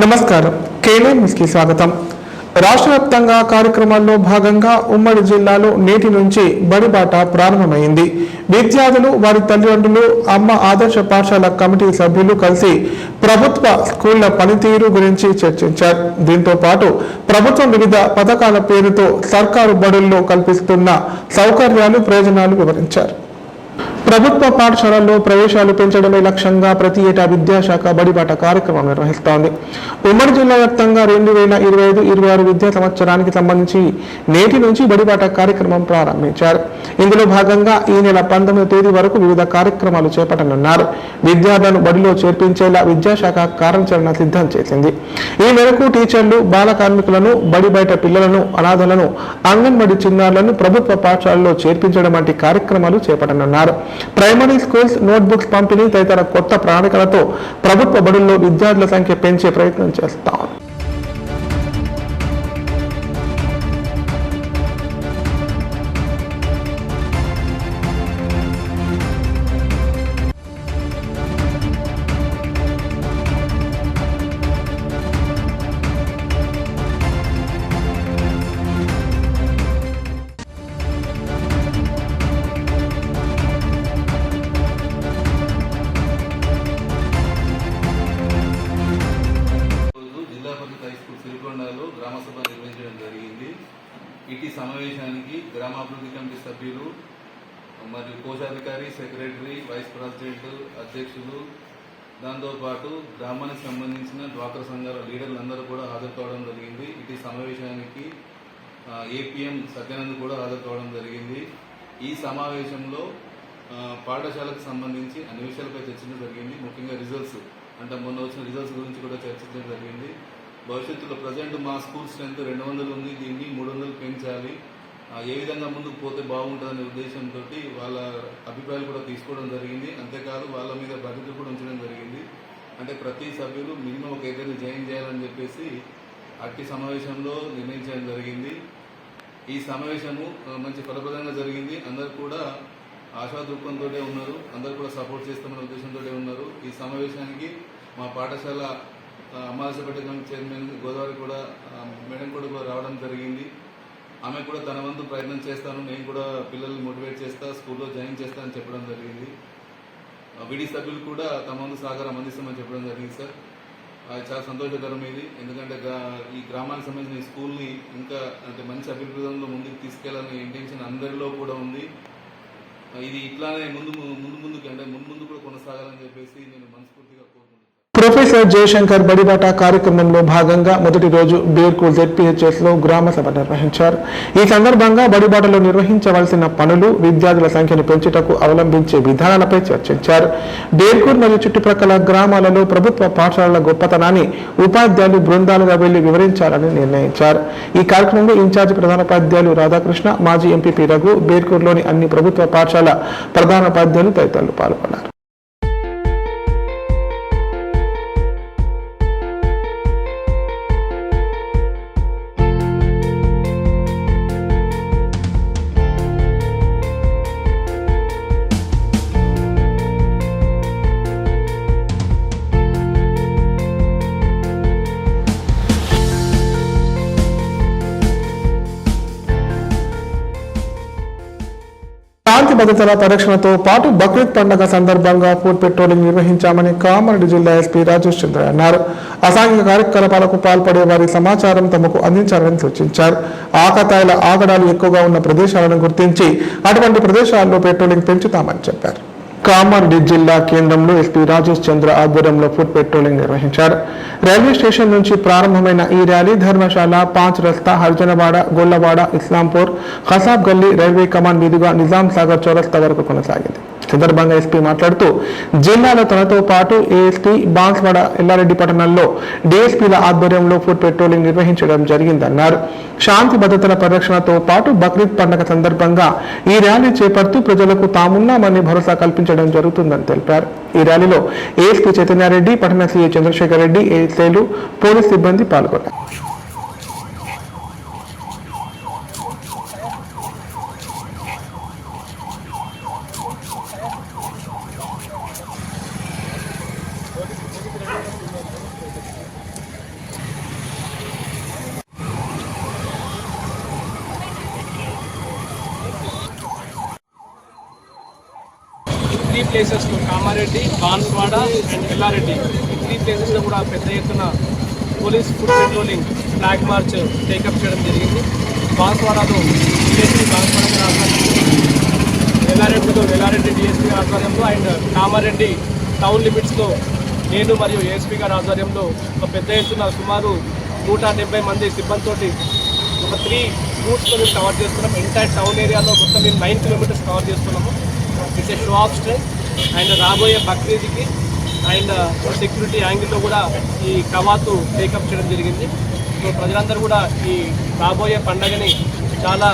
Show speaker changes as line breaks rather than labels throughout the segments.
నమస్కారం. కేఎల్ఎం న్యూస్కి స్వాగతం. రాష్ట్ర వ్యాప్తంగా కార్యక్రమాల్లో భాగంగా ఉమ్మడి జిల్లాలో నేటి నుంచి బడిబాట ప్రారంభమైంది. విద్యార్థులు, వారి తల్లిదండ్రులు, అమ్మ ఆదర్శ పాఠశాల కమిటీ సభ్యులు కలిసి ప్రభుత్వ స్కూళ్ల పనితీరు గురించి చర్చించారు. దీంతో పాటు ప్రభుత్వం వివిధ పథకాల పేరుతో సర్కారు బడుల్లో కల్పిస్తున్న సౌకర్యాలు, ప్రయోజనాలు వివరించారు. ప్రభుత్వ పాఠశాలల్లో ప్రవేశాలు పెంచడమే లక్ష్యంగా ప్రతి ఏటా విద్యాశాఖ బడిబాట కార్యక్రమం నిర్వహిస్తోంది. ఉమ్మడి జిల్లా వ్యాప్తంగా 2025-26 విద్యా సంవత్సరానికి సంబంధించి నేటి నుంచి బడిబాట కార్యక్రమం ప్రారంభించారు. ఇందులో భాగంగా ఈ నెల 19వ తేదీ వరకు వివిధ కార్యక్రమాలు చేపట్టనున్నారు. విద్యార్థులను బడిలో చేర్పించేలా విద్యాశాఖ కార్యాచరణ సిద్ధం చేసింది. ఈ మేరకు టీచర్లు, బాల కార్మికులను, బడి బయట పిల్లలను, అనాథలను, అంగన్వాడీ చిన్నారులను ప్రభుత్వ పాఠశాలలో చేర్పించడం వంటి కార్యక్రమాలు చేపట్టనున్నారు. ప్రైమరీ స్కూల్స్, నోట్బుక్స్ పంపిణీ తదితర కొత్త ప్రణాళికలతో ప్రభుత్వ బడుల్లో విద్యార్థుల సంఖ్య పెంచే ప్రయత్నం చేస్తాం.
గ్రామసభ నిర్వహించడం జరిగింది. ఇటీ సమావేశానికి గ్రామాభివృద్ధి కమిటీ సభ్యులు మరియు కోశాధికారి, సెక్రటరీ, వైస్ ప్రెసిడెంట్, అధ్యక్షులు, దాంతోపాటు గ్రామానికి సంబంధించిన డ్వాక్రా సంఘాల లీడర్లు అందరూ కూడా హాజరు కావడం జరిగింది. ఇటీ సమావేశానికి ఏపీఎం సత్యానంద్ కూడా హాజరు కావడం జరిగింది. ఈ సమావేశంలో పాఠశాలకు సంబంధించి అన్ని విషయాలపై చర్చించడం జరిగింది. ముఖ్యంగా రిజల్ట్స్, అంటే మొన్న వచ్చిన రిజల్ట్స్ గురించి కూడా చర్చించడం జరిగింది. భవిష్యత్తులో ప్రజెంట్ మా స్కూల్ స్ట్రెంత్ 200 ఉంది, దీన్ని 300 పెంచాలి, ఏ విధంగా ముందుకు పోతే బాగుంటుందనే ఉద్దేశంతో వాళ్ళ అభిప్రాయాలు కూడా తీసుకోవడం జరిగింది. అంతేకాదు వాళ్ళ మీద బాధ్యత కూడా ఉంచడం జరిగింది. అంటే ప్రతి సభ్యులు మినిమం ఒక ఇద్దరిని జాయిన్ చేయాలని చెప్పేసి అట్టి సమావేశంలో నిర్ణయించడం జరిగింది. ఈ సమావేశము మంచి ఫలప్రదంగా జరిగింది. అందరూ కూడా ఆశా దృక్పథంతో ఉన్నారు, అందరూ కూడా సపోర్ట్ చేస్తామనే ఉద్దేశంతో ఉన్నారు. ఈ సమావేశానికి మా పాఠశాల అమ్మాలసపేట చైర్మన్ గోదావరి కూడా మేడం కూడా రావడం జరిగింది. ఆమె కూడా తన వంతు ప్రయత్నం చేస్తాను, నేను కూడా పిల్లల్ని మోటివేట్ చేస్తా, స్కూల్లో జాయిన్ చేస్తా అని చెప్పడం జరిగింది. విడి సభ్యులు కూడా తమ వంతు సహకారం అందిస్తామని చెప్పడం జరిగింది. సార్, చాలా సంతోషకరం ఇది. ఎందుకంటే ఈ గ్రామానికి సంబంధించిన స్కూల్ని ఇంకా అంటే మంచి అభివృద్ధిలో ముందుకు తీసుకెళ్లాలనే ఇంటెన్షన్ అందరిలో కూడా ఉంది. ఇది ఇట్లానే ముందుకు అంటే ముందు కూడా కొనసాగాలని చెప్పేసి నేను మనస్ఫూర్తిగా కోరుకుంటున్నాను.
ప్రొఫెసర్ జయశంకర్ బడిబాట కార్యక్రమంలో భాగంగా మొదటి రోజు బేర్కూర్ ZPHS లో గ్రామ సభ నిర్వహించారు. ఈ సందర్భంగా బడిబాటలో నిర్వహించవలసిన పనులు, విద్యార్థుల సంఖ్యను పెంచుటకు అవలంబించే విధానాలపై చర్చించారు. బేర్కూర్ మరియు చుట్టుప్రక్కల గ్రామాలలో ప్రభుత్వ పాఠశాలల గొప్పతనాన్ని ఉపాధ్యాయులు బృందాలుగా వెళ్లి వివరించాలని నిర్ణయించారు. ఈ కార్యక్రమంలో ఇన్ఛార్జి ప్రధానోపాధ్యాయులు రాధాకృష్ణ, మాజీ ఎంపీపీ రఘు, బేర్కూర్లోని అన్ని ప్రభుత్వ పాఠశాల ప్రధానోపాధ్యాయులు తదితరులు పాల్గొన్నారు. శాంతి భద్రతల పరిరక్షణతో పాటు బక్రీద్ పండుగ సందర్భంగా ఫుడ్ పెట్రోలింగ్ నిర్వహించామని కామారెడ్డి జిల్లా ఎస్పీ రాజేష్ చంద్ర అన్నారు. అసాంఘిక కార్యకలాపాలకు పాల్పడే వారి సమాచారం తమకు అందించాలని సూచించారు. ఆకతాయిల ఆగడాలు ఎక్కువగా ఉన్న ప్రదేశాలను గుర్తించి అటువంటి ప్రదేశాల్లో పెట్రోలింగ్ పెంచుతామని చెప్పారు. కామారెడ్డి జిల్లా కేంద్రంలో ఎస్పీ రాజేష్ చంద్ర ఆధ్వర్యంలో ఫుడ్ పెట్రోలింగ్ నిర్వహించారు. రైల్వే స్టేషన్ నుంచి ప్రారంభమైన ఈ ర్యాలీ ధర్మశాల, 5 రస్తా, హర్జనవాడ, గొల్లవాడ, ఇస్లాంపూర్, ఖసాబ్ గల్లీ, రైల్వే కమాండ్ మీదుగా నిజాం సాగర్ చౌరస్తా వరకు కొనసాగింది. సందర్భంగా ఎస్పీ మాట్లాడుతూ జిల్లాలో తనతో పాటు ఏఎస్పీ, బాన్స్వాడ, ఎల్లారెడ్డి పట్టణంలో డిఎస్పీల ఆధ్వర్యంలో ఫుడ్ పెట్రోలింగ్ నిర్వహించడం జరిగిందన్నారు. శాంతి భద్రతల పరిరక్షణతో పాటు బక్రీద్ పండుగ సందర్భంగా ఈ ర్యాలీ చేపడుతూ ప్రజలకు తామున్నామని భరోసా కల్పించడం జరుగుతుందని తెలిపారు. ఈ ర్యాలీలో ఏఎస్పీ చైతన్యారెడ్డి, పట్టణ సీఐ చంద్రశేఖర్ రెడ్డి, ఏఎస్ఐలు, పోలీస్ సిబ్బంది పాల్గొన్నారు.
ప్లేసెస్లో కామారెడ్డి, బాన్స్వాడ అండ్ ఎల్లారెడ్డి ఈ 3 ప్లేసెస్లో కూడా పెద్ద ఎత్తున police food patrolling flag March take up చేయడం జరిగింది. బాన్స్వాడలో డిఎస్పీ బాన్స్వాడ ఆధ్వర్యంలో, ఎల్లారెడ్డి డిఎస్పీ ఆధ్వర్యంలో అండ్ కామారెడ్డి టౌన్ లిమిట్స్లో నేను మరియు ఏఎస్పీ గారి ఆధ్వర్యంలో ఒక పెద్ద ఎత్తున సుమారు 170 మంది సిబ్బందితోటి ఒక 3 రూట్స్లో మేము కవర్ చేస్తున్నాం. ఎంటైర్ టౌన్ ఏరియాలో మొత్తం మేము 9 కిలోమీటర్స్ కవర్ చేస్తున్నాము. It's a show off strength and రాబోయే బక్రీద్కి అండ్ సెక్యూరిటీ యాంగిల్లో కూడా ఈ కవాతు టేకప్ చేయడం జరిగింది. సో ప్రజలందరూ కూడా ఈ రాబోయే పండుగని చాలా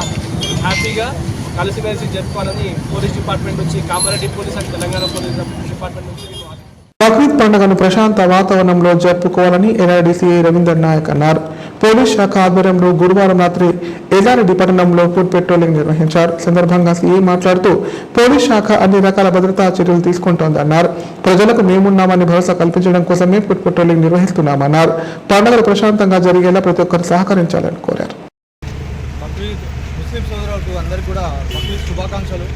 హ్యాపీగా కలిసిమెలిసి జరుపుకోవాలని పోలీస్ డిపార్ట్మెంట్ నుంచి, Kamareddy police and Telangana police department నుంచి
బక్రీద్ పండుగను ప్రశాంత వాతావరణంలో జరుపుకోవాలని ఎన్ఐడిసిఐ రవీందర్ నాయక్ అన్నారు. పోలీస్ శాఖ ఆధ్వర్యంలో గురువారం రాత్రి ఎల్లారెడ్డి పట్టణంలో ఫుడ్ పెట్రోలింగ్ నిర్వహించారు. సందర్భంగా సీఐ మాట్లాడుతూ పోలీస్ శాఖ అన్ని రకాల భద్రతా చర్యలు తీసుకుంటోందన్నారు. ప్రజలకు మేమున్నామని భరోసా కల్పించడం కోసమే ఫుడ్ పెట్రోలింగ్ నిర్వహిస్తున్నామన్నారు. పండుగలు ప్రశాంతంగా జరిగేలా ప్రతి ఒక్కరు సహకరించాలని కోరారు.
ముస్లిం సోదరులకు అందరికీ కూడా బక్రీద్ శుభాకాంక్షలు.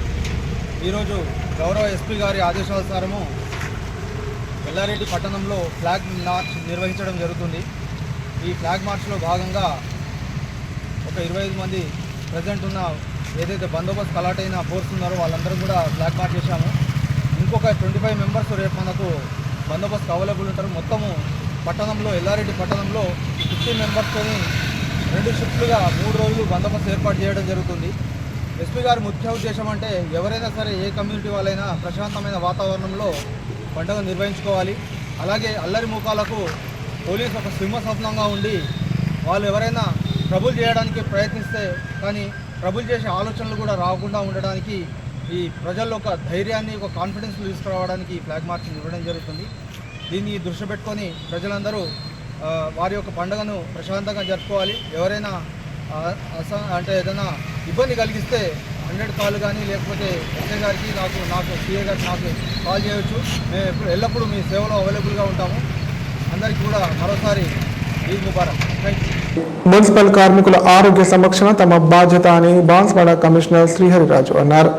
ఈరోజు గౌరవ ఎస్పీ గారి ఆదేశానుసారము ఎల్లారెడ్డి పట్టణంలో ఫ్లాగ్ మార్చ్ నిర్వహించడం జరుగుతుంది. ఈ ఫ్లాగ్ మార్చ్లో భాగంగా ఒక 25 మంది ప్రజెంట్ ఉన్న ఏదైతే బందోబస్తు అలాట్ అయిన ఫోర్స్ ఉన్నారో వాళ్ళందరూ కూడా ఫ్లాగ్ మార్చ్ చేశాము. ఇంకొక 25 మెంబర్స్ రేపు మనకు బందోబస్తు అవైలబుల్ ఉంటారు. మొత్తము పట్టణంలో, ఎల్లారెడ్డి పట్టణంలో 50 మెంబర్స్తో 2 షిఫ్ట్లుగా 3 రోజులు బందోబస్తు ఏర్పాటు చేయడం జరుగుతుంది. ఎస్పీ గారి ముఖ్య ఉద్దేశం అంటే ఎవరైనా సరే, ఏ కమ్యూనిటీ వాళ్ళైనా ప్రశాంతమైన వాతావరణంలో పండుగ నిర్వహించుకోవాలి. అలాగే అల్లరి ముఖాలకు పోలీసు ఒక సింహస్వప్నంగా ఉండి వాళ్ళు ఎవరైనా ట్రబుల్ చేయడానికి ప్రయత్నిస్తే కానీ ట్రబుల్ చేసే ఆలోచనలు కూడా రాకుండా ఉండడానికి, ఈ ప్రజల్లో ఒక ధైర్యాన్ని, ఒక కాన్ఫిడెన్స్ తీసుకురావడానికి ఈ ఫ్లాగ్ మార్చ్ ఇవ్వడం జరుగుతుంది. దీన్ని దృష్టి పెట్టుకొని ప్రజలందరూ వారి యొక్క పండుగను ప్రశాంతంగా జరుపుకోవాలి. ఎవరైనా అంటే ఏదైనా ఇబ్బంది కలిగిస్తే 100 కాల్ కానీ లేకపోతే ఎస్ఐ గారికి, నాకు సిఏ గారికి నాకు కాల్ చేయవచ్చు. మేము ఎల్లప్పుడూ మీ సేవలో అవైలబుల్గా ఉంటాము. అందరికీ కూడా మరోసారి Eid Mubarak. Thank you.
Municipal కార్మికుల ఆరోగ్య సంరక్షణ తమ బాధ్యత అని బాన్స్వాడ కమిషనర్ శ్రీహరిరాజు అన్నారు.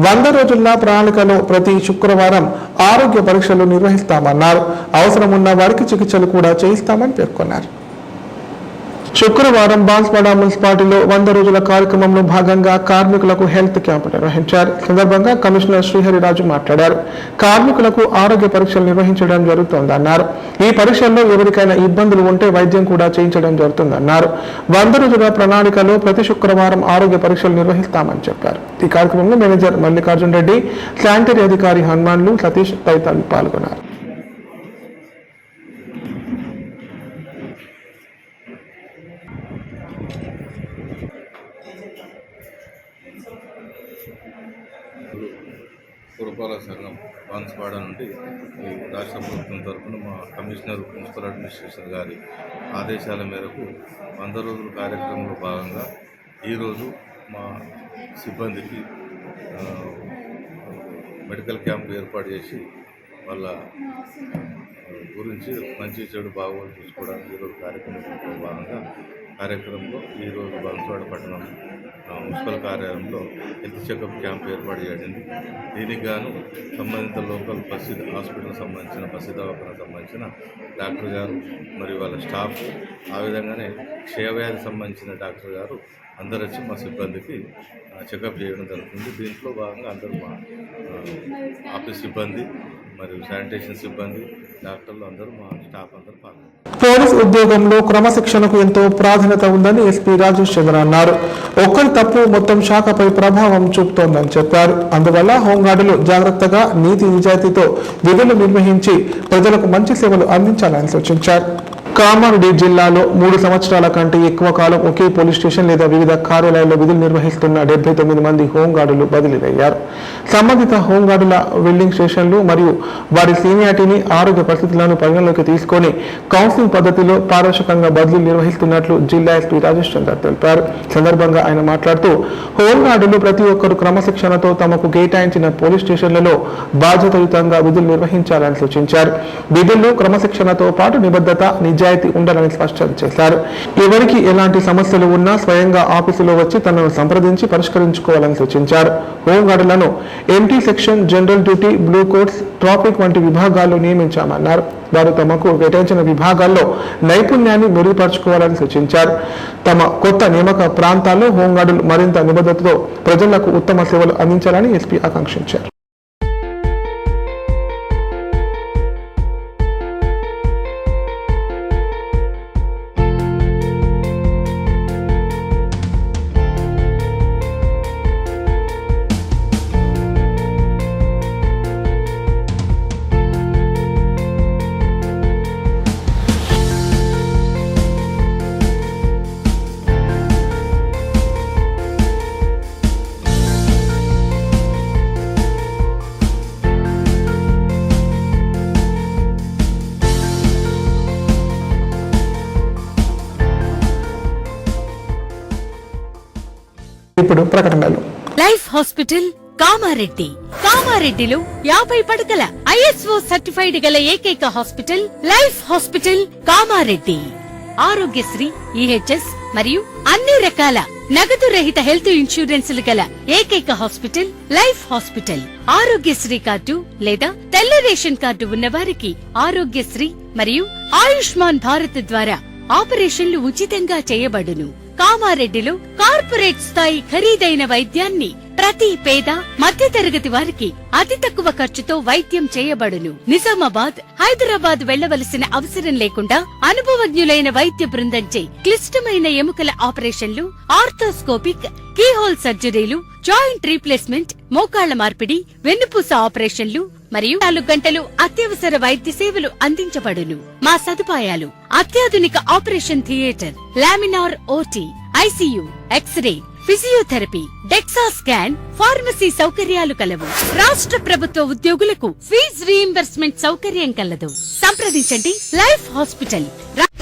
100 రోజుల ప్రణాళికలో ప్రతి శుక్రవారం ఆరోగ్య పరీక్షలు నిర్వహిస్తామన్నారు. అవసరం ఉన్న వారికి చికిత్సలు కూడా చేయిస్తామని పేర్కొన్నారు. శుక్రవారం బాన్స్వాడ మున్సిపాలిటీలో 100 రోజుల కార్యక్రమంలో భాగంగా కార్మికులకు హెల్త్ క్యాంపు నిర్వహించారు. సందర్భంగా కమిషనర్ శ్రీహరిరాజు మాట్లాడారు. కార్మికులకు ఆరోగ్య పరీక్షలు నిర్వహించడం జరుగుతోందన్నారు. ఈ పరీక్షల్లో ఎవరికైనా ఇబ్బందులు ఉంటే వైద్యం కూడా చేయించడం జరుగుతుందన్నారు. 100 రోజుల ప్రణాళికలో ప్రతి శుక్రవారం ఆరోగ్య పరీక్షలు నిర్వహిస్తామని చెప్పారు. ఈ కార్యక్రమంలో మేనేజర్ మల్లికార్జున్ రెడ్డి, శానిటరీ అధికారి హనుమాన్లు, సతీష్ తదితరులు పాల్గొన్నారు.
పురపాలక సంఘం బాన్స్వాడ నుండి ఈ రాష్ట్ర ప్రభుత్వం తరఫున మా కమిషనర్ మున్సిపల్ అడ్మినిస్ట్రేషన్ గారి ఆదేశాల మేరకు 100 రోజుల కార్యక్రమంలో భాగంగా ఈరోజు మా సిబ్బందికి మెడికల్ క్యాంప్ ఏర్పాటు చేసి వాళ్ళ గురించి మంచి చెడు బాగోలు చూసుకోవడానికి ఈరోజు కార్యక్రమంలో భాగంగా కార్యక్రమంలో ఈరోజు బాన్స్వాడ పట్టణం మున్సిపల్ కార్యాలయంలో హెల్త్ చెకప్ క్యాంప్ ఏర్పాటు చేయడింది. దీనికి గాను సంబంధిత లోకల్ బస్సు హాస్పిటల్ సంబంధించిన బస్సు దవాఖానకు సంబంధించిన డాక్టర్ గారు మరియు వాళ్ళ స్టాఫ్, ఆ విధంగానే క్షయవ్యాధి సంబంధించిన డాక్టర్ గారు అందరూ వచ్చి మా సిబ్బందికి చెకప్ చేయడం జరుగుతుంది. దీంట్లో భాగంగా అందరూ మా ఆఫీస్ సిబ్బంది మరియు శానిటేషన్ సిబ్బంది, డాక్టర్లు అందరూ, మా స్టాఫ్ అందరూ పాల్గొన్నారు.
పోలీస్ ఉద్యోగంలో క్రమశిక్షణకు ఎంతో ప్రాధాన్యత ఉందని ఎస్పీ రాజేష్ చంద్ర అన్నారు. ఒక్కరి తప్పు మొత్తం శాఖపై ప్రభావం చూపుతోందని చెప్పారు. అందువల్ల హోంగార్డులు జాగ్రత్తగా, నీతి నిజాయితీతో విధులు నిర్వహించి ప్రజలకు మంచి సేవలు అందించాలని సూచించారు. కామారెడ్డి జిల్లాలో 3 సంవత్సరాల కంటే ఎక్కువ కాలం ఒకే పోలీస్ స్టేషన్ లేదా వివిధ కార్యాలయాల్లో విధులు నిర్వహిస్తున్న 79 మంది హోంగార్డులు బదిలీలయ్యారు. సంబంధిత హోంగార్డుల వెల్డింగ్ స్టేషన్లు మరియు వారి సీనియారిటీని, ఆరోగ్య పరిస్థితులను పరిగణలోకి తీసుకొని కౌన్సిలింగ్ పద్ధతిలో పారదర్శకంగా బదిలీలు నిర్వహిస్తున్నట్లు జిల్లా ఎస్పీ రాజేష్ చంద్ర తెలిపారు. సందర్భంగా ఆయన మాట్లాడుతూ హోంగార్డులు ప్రతి ఒక్కరు క్రమశిక్షణతో తమకు కేటాయించిన పోలీస్ స్టేషన్లలో బాధ్యతాయుతంగా విధులు నిర్వహించాలని సూచించారు. విధుల్లో క్రమశిక్షణతో పాటు నిబద్ధత, నిజాయితీ, నిజాయితీ ఉండాలని స్పష్టం చేశారు. ఎవరికి ఎలాంటి సమస్యలు ఉన్నా స్వయంగా ఆఫీసులో వచ్చి తనను సంప్రదించి పరిష్కరించుకోవాలని సూచించారు. హోంగార్డులను MT section, general duty, blue coats, traffic వంటి విభాగాల్లో నియమించామన్నారు. వారు తమకు కేటాయించిన విభాగాల్లో నైపుణ్యాన్ని మెరుగుపరుచుకోవాలని సూచించారు. తమ కొత్త నియామక ప్రాంతాల్లో హోంగార్డులు మరింత నిబద్ధతతో ప్రజలకు ఉత్తమ సేవలు అందించాలని ఎస్పీ ఆకాంక్షించారు. ఇప్పుడు ప్రకటనలు.
Life hospital Kamareddy. కామారెడ్డిలో 50 పడకల ISO సర్టిఫైడ్ గల ఏకైక hospital life hospital Kamareddy. Aarogyasri, EHS మరియు అన్ని రకాల నగదు రహిత హెల్త్ ఇన్సూరెన్సులు గల ఏకైక hospital life hospital. Aarogyasri card లేదా తెల్ల రేషన్ కార్డు ఉన్న వారికి ఆరోగ్యశ్రీ మరియు ఆయుష్మాన్ భారత్ ద్వారా ఆపరేషన్లు ఉచితంగా చేయబడును. కామారెడ్డిలో కార్పొరేట్ స్థాయి ఖరీదైన వైద్యాన్ని ప్రతి పేద మధ్యతరగతి వారికి అతి తక్కువ ఖర్చుతో వైద్యం చేయబడును. నిజామాబాద్, హైదరాబాద్ వెళ్లవలసిన అవసరం లేకుండా అనుభవజ్ఞులైన వైద్య బృందంచే క్లిష్టమైన ఎముకల ఆపరేషన్లు, ఆర్థోస్కోపిక్, కీహోల్ సర్జరీలు, జాయింట్ రీప్లేస్మెంట్, మోకాళ్ల మార్పిడి, వెన్నుపూస ఆపరేషన్లు మరియు 4 గంటలు అత్యవసర వైద్య సేవలు అందించబడును. మా సదుపాయాలు: అత్యాధునిక operation theatre, laminar OT, ICU, x ray, physiotherapy, DEXA scan, pharmacy సౌకర్యాలు కలవు. రాష్ట్ర ప్రభుత్వ ఉద్యోగులకు ఫీజు రీయింబర్స్మెంట్ సౌకర్యం కలదు. సంప్రదించండి లైఫ్ హాస్పిటల్.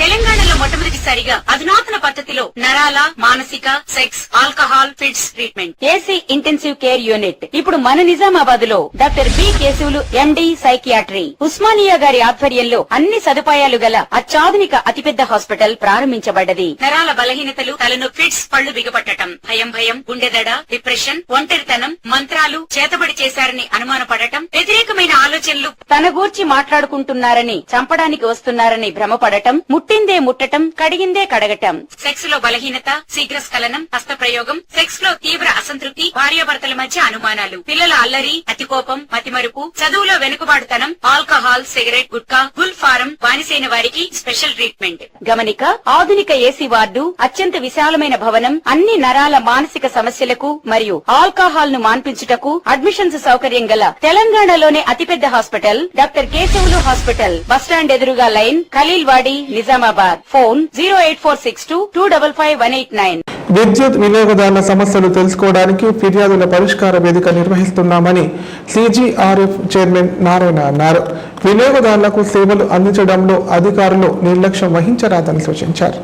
తెలంగాణలో మొట్టమొదటిసారిగా అధునాతన పద్ధతిలో నరాల, మానసిక, sex, alcohol, fits treatment, AC intensive care unit ఇప్పుడు మన నిజామాబాద్ లో doctor B Keshavulu MD psychiatry, Osmania గారి ఆధ్వర్యంలో అన్ని సదుపాయాలు గల అత్యాధునిక అతిపెద్ద హాస్పిటల్ ప్రారంభించబడ్డది. నరాల బలహీనతలు, తలనొప్పి, ఫిట్స్, పళ్లు బిగపట్టడం, భయం, గుండెదడ, డిప్రెషన్, ఒంటరితనం, మంత్రాలు చేతబడి చేశారని అనుమానపడటం, వ్యతిరేకమైన ఆలోచనలు, తన గూర్చి మాట్లాడుకుంటున్నారని, చంపడానికి వస్తున్నారని భ్రమపడటం, ముట్టిందే ముట్టటం, కడిగిందే కడగటం, సెక్స్ లో బలహీనత, శీఘ్రస్ఖలనం, హస్తప్రయోగం, సెక్స్ లో తీవ్ర అసంతృప్తి, భార్యాభర్తల మధ్య అనుమానాలు, పిల్లల అల్లరి, అతికోపం, మతిమరుపు, చదువులో వెనుకబాటుతనం, alcohol, cigarette, gutka, Gul form బానిసైన వారికి స్పెషల్ ట్రీట్మెంట్. గమనిక: ఆధునిక ఏసీ వార్డు, అత్యంత విశాలమైన భవనం, అన్ని నరాల మానసిక సమస్యలకు మరియు ఆల్కహాల్ ను మాన్పించుటకు అడ్మిషన్స్ సౌకర్యం గల తెలంగాణలోనే అతిపెద్ద hospital doctor Keshavulu hospital. Bus stand ఎదురుగా లైన్, ఖలీల్వాడి, నిజామాబాద్. ఫోన్ 08462255189.
విద్యుత్ వినియోగదారుల సమస్యలు తెలుసుకోవడానికి ఫిర్యాదుల పరిష్కార వేదిక నిర్వహిస్తున్నామని CGRF చైర్మన్ నారాయణ అన్నారు. వినియోగదారులకు సేవలు అందించడంలో అధికారులు నిర్లక్ష్యం వహించరాదని సూచించారు.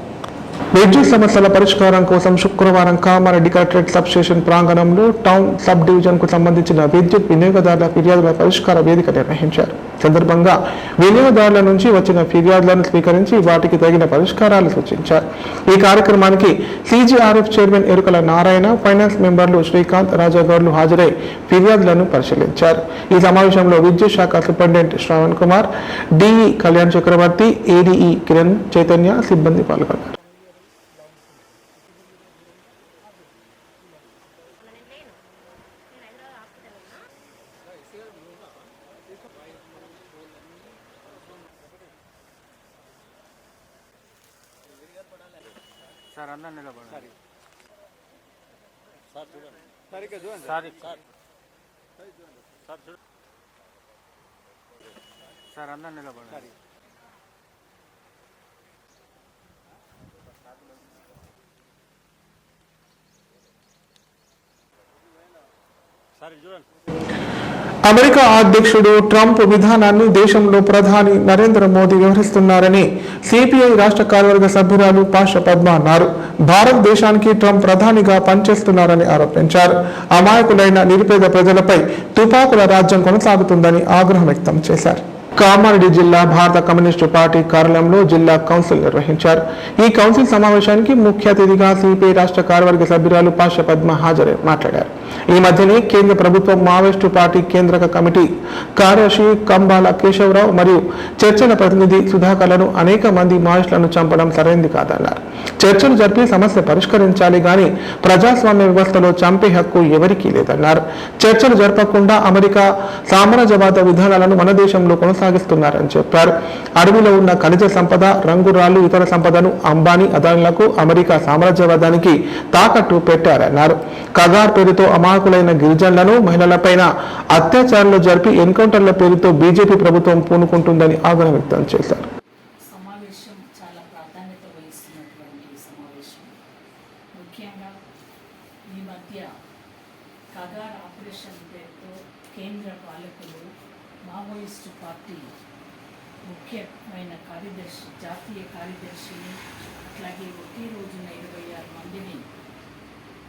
విద్యుత్ సమస్యల పరిష్కారం కోసం శుక్రవారం కామారెడ్డి కలెక్టరేట్ సబ్ స్టేషన్ ప్రాంగణంలో టౌన్ సబ్ డివిజన్ కు సంబంధించిన విద్యుత్ వినియోగదారుల ఫిర్యాదుల పరిష్కార వేదిక నిర్వహించారు. సందర్భంగా వినియోగదారుల నుంచి వచ్చిన ఫిర్యాదులను స్వీకరించి వాటికి తగిన పరిష్కారాలు సూచించారు. ఈ కార్యక్రమానికి CGRF చైర్మన్ ఎరుకల నారాయణ, ఫైనాన్స్ మెంబర్లు శ్రీకాంత్, రాజాగౌడ్లు హాజరై ఫిర్యాదులను పరిశీలించారు. ఈ సమావేశంలో విద్యుత్ శాఖ సూపరింటెండెంట్ శ్రావణ్ కుమార్, DE కళ్యాణ్ చక్రవర్తి, ADE కిరణ్ చైతన్య సిబ్బంది పాల్గొన్నారు.
సార్ అన్న నిలబడాలి. సార్ చూడండి. సార్ అన్న నిలబడాలి. సార్ చూడండి.
అమెరికా అధ్యక్షుడు ట్రంప్ విధానాన్ని దేశంలో ప్రధాని నరేంద్ర మోదీ వ్యవహరిస్తున్నారని CPI రాష్ట్ర కార్యవర్గ సభ్యురాలు పాష పద్మ అన్నారు. భారతదేశానికి ట్రంప్ ప్రధానిగా పనిచేస్తున్నారని ఆరోపించారు. అమాయకులైన నిరుపేద ప్రజలపై తుపాకుల రాజ్యం కొనసాగుతుందని ఆగ్రహం వ్యక్తం చేశారు. కామారెడ్డి జిల్లా భారత కమ్యూనిస్టు పార్టీ కార్యాలయంలో జిల్లా కౌన్సిల్ నిర్వహించారు. ఈ కౌన్సిల్ సమావేశానికి ముఖ్య అతిథిగా సిపిఐ రాష్ట్ర కార్యవర్గ సభ్యురాలు పాష పద్మ హాజరై మాట్లాడారు. ఈ మధ్యనే కేంద్ర ప్రభుత్వం మావోయిస్టు పార్టీ కేంద్రక కమిటీ కార్యదర్శి కంబాల కేశవరావు మరియు చర్చల ప్రతినిధి సుధాకర్లను అనేక మంది మావోయిస్టులను చంపడం సరైంది కాదన్నారు. చర్చలు జరిపి సమస్య పరిష్కరించాలి గాని ప్రజాస్వామ్య వ్యవస్థలో చంపే హక్కు ఎవరికీ లేదన్నారు. చర్చలు జరపకుండా అమెరికా సామ్రాజ్యవాద విధానాలను మన దేశంలో కొనసాగిస్తున్నారని చెప్పారు. అడవిలో ఉన్న ఖనిజ సంపద, రంగురాళ్లు, ఇతర సంపదను అంబానీ అదానులకు అమెరికా సామ్రాజ్యవాదానికి తాకట్టు పెట్టారన్నారు. కగార్ పేరుతో అమాయకులైన గిరిజనులను, మహిళలపైన అత్యాచారాలు జరిపి ఎన్కౌంటర్ల పేరుతో బీజేపీ ప్రభుత్వం పూనుకుంటుందని ఆగ్రహం వ్యక్తం చేశారు.
సమావేశం చాలా ప్రాధాన్యత వహిస్తున్నటువంటి సమావేశం. ముఖ్యంగా ఈ మధ్య కగార్ ఆపరేషన్ పేరుతో కేంద్ర పాలకులు మావోయిస్టు పార్టీ ముఖ్యమైన కార్యదర్శి, జాతీయ కార్యదర్శిని, అట్లాగే ఒకే రోజున 26 మందిని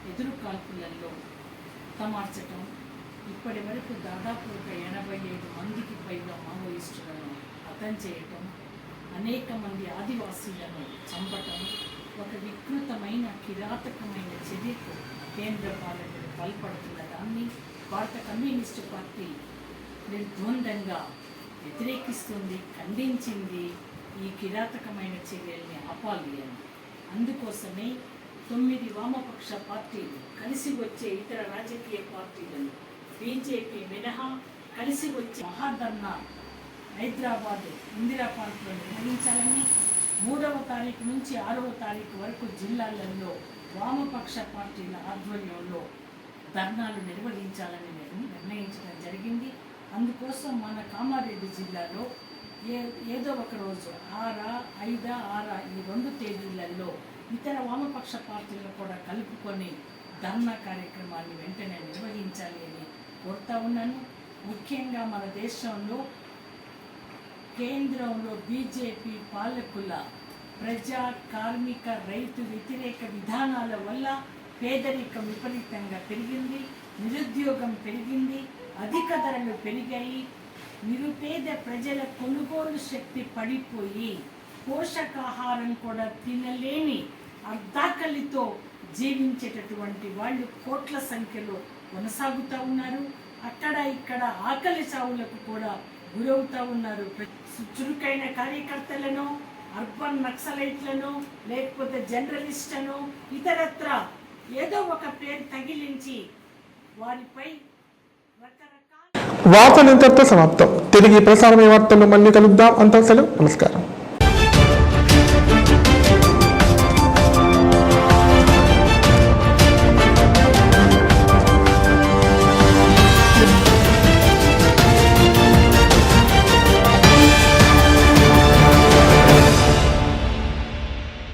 ఎదురు కాల్పులలో హతమార్చటం, ఇప్పటి వరకు దాదాపు ఒక 85 మందికి పైగా మావోయిస్టులను హతం చేయటం, అనేక మంది ఆదివాసీలను చంపటం ఒక వికృతమైన కిరాతకమైన చర్యకు కేంద్ర పాలకులు పాల్పడుతున్న దాన్ని భారత కమ్యూనిస్టు పార్టీ నిర్ద్వందంగా వ్యతిరేకిస్తుంది, ఖండించింది. ఈ కిరాతకమైన చర్యల్ని ఆపాలి అని. అందుకోసమే 9 వామపక్ష పార్టీలు కలిసి వచ్చే ఇతర రాజకీయ పార్టీలను బీజేపీ మినహా కలిసి వచ్చే మహాధర్నా హైదరాబాద్ ఇందిరా పార్కులో నిర్వహించాలని, 3వ తారీఖు నుంచి 6వ తారీఖు వరకు జిల్లాలలో వామపక్ష పార్టీల ఆధ్వర్యంలో ధర్నాలు నిర్వహించాలని నిర్ణయించడం జరిగింది. అందుకోసం మన కామారెడ్డి జిల్లాలో ఏదో ఒక రోజు 6, 5, 6 ఈ 2 తేదీలలో ఇతర వామపక్ష పార్టీలను కూడా కలుపుకొని ధర్నా కార్యక్రమాన్ని వెంటనే నిర్వహించాలి అని కోరుతా ఉన్నాను. ముఖ్యంగా మన దేశంలో కేంద్రంలో బీజేపీ పాలకుల ప్రజా, కార్మిక, రైతు వ్యతిరేక విధానాల వల్ల పేదరికం విపరీతంగా పెరిగింది, నిరుద్యోగం పెరిగింది, అధిక ధరలు పెరిగాయి, నిరుపేద ప్రజల కొనుగోలు శక్తి పడిపోయి పోషకాహారం కూడా తినలేని అర్ధాకలితో జీవించేటటువంటి వాళ్ళు కోట్ల సంఖ్యలో కొనసాగుతూ ఉన్నారు. అక్కడ ఇక్కడ ఆకలి చావులకు కూడా గురవుతూ ఉన్నారు. చురుకైన కార్యకర్తలను, అర్బన్ నక్సలైట్లను, లేకపోతే జర్నలిస్టులను, ఇతరత్ర ఏదో ఒక పేరు తగిలించి వారిపై రకరకాల
వార్తలు ఇంతటితో సమాప్తం. తిరిగి ప్రసారమయ్యే వార్తల్లో మళ్ళీ కలుద్దాం. అంతా సెలవు. నమస్కారం.